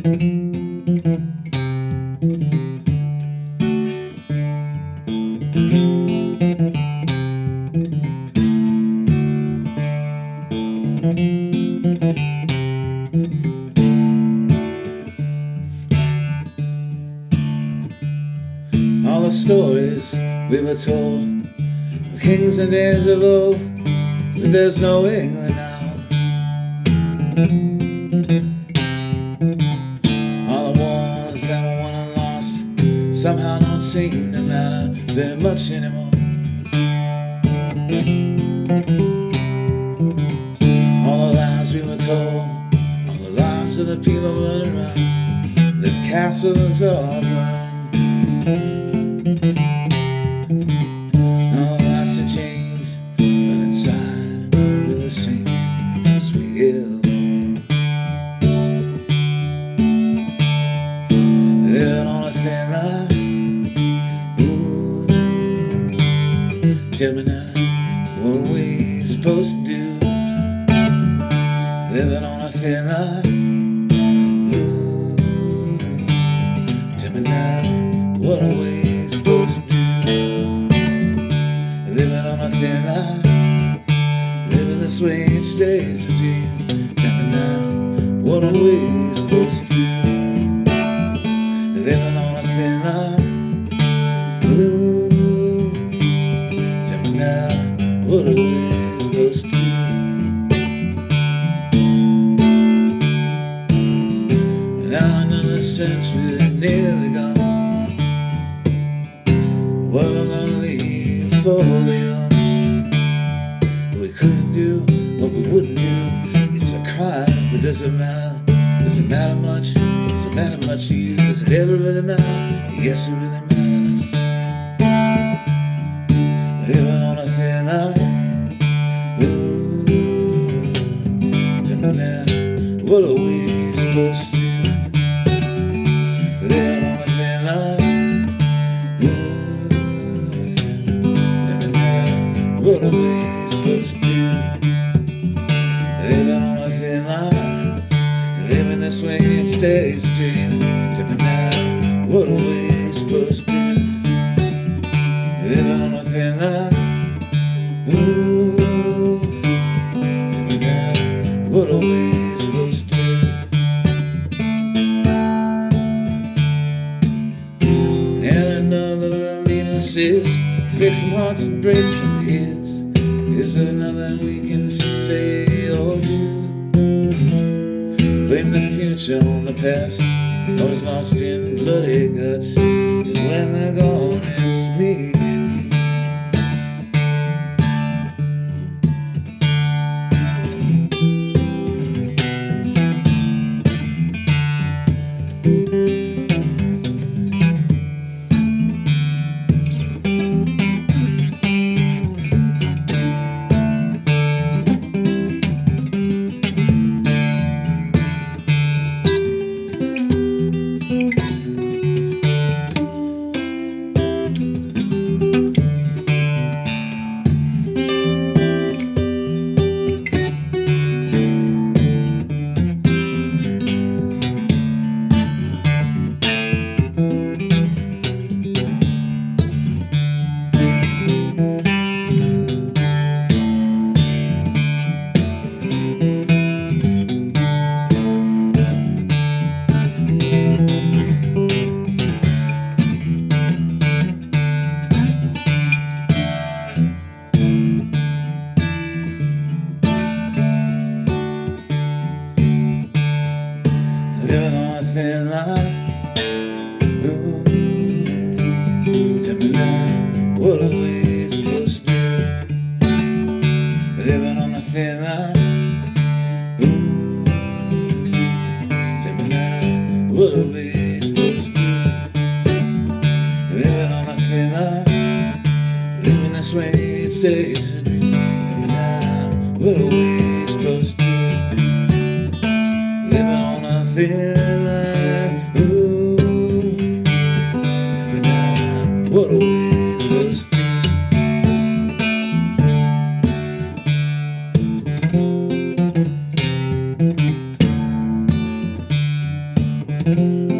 All the stories we were told of kings and days of old, but there's no England now. All the wars that were won and lost somehow don't seem to matter very much anymore. All the lies we were told, all the lives of the people running around, the castles are burned. No lots to change, but inside we're the same as we ever were. Living on a thin line. Ooh, tell me now, what are we supposed to do? Living on a thin line. Ooh, tell me now, what are we supposed to do? Living on a thin line, living this way each day's a dream. Tell me now, what are we supposed to do? Living on a thin line. Ooh, tell me now, what are we supposed to do? Now another century nearly gone. What am I gonna leave for the young? We couldn't do what we wouldn't do. It's a crime, but does it matter? Does it matter much? Does it matter much to you? Does it ever really matter? Yes, it really matters. Living on a thin line. Ooh, tell me now, what are we supposed to do? Living on a thin line. Ooh, tell me now, what are we supposed to do? Living on a thin line, living this way it stays a dream. Tell me now, what are we supposed to do? Living on a thin line. Ooh, tell me now, what are we supposed to do? And another leader says, break some hearts and break some heads. Is there nothing we can say or do? Blame the future on the past, always lost in bloody guts. And when they're gone, it's me and you. Living on a thin line. Ooh, tell me now, what are we supposed to do? Living on a thin line. Ooh, tell me now, what are we supposed to do? Living on a thin line, living this way it stays a dream. Tell me now, what are we supposed to do? Living on a thin line. Ooh, tell me now, what are we supposed to do? Tell